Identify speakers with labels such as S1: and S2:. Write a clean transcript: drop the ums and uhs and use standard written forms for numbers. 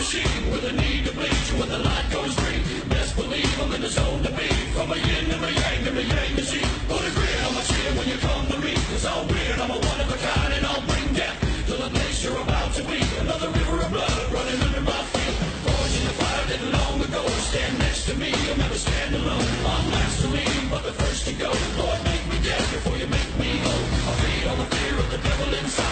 S1: machine with a need to bleed you when the light goes green. Best believe I'm in the zone to be. From a yin and a yang machine. Put a grin on my chin when you come to me. It's all weird, I'm a one of a kind, and I'll bring death to the place you're about to be. Another river of blood running under my feet. Forged in the fire didn't long ago. Stand next to me, you'll never stand alone. I'm last to leave, but the first to go. Lord, make me dead before you make me whole. I'll feed all the fear of the devil inside.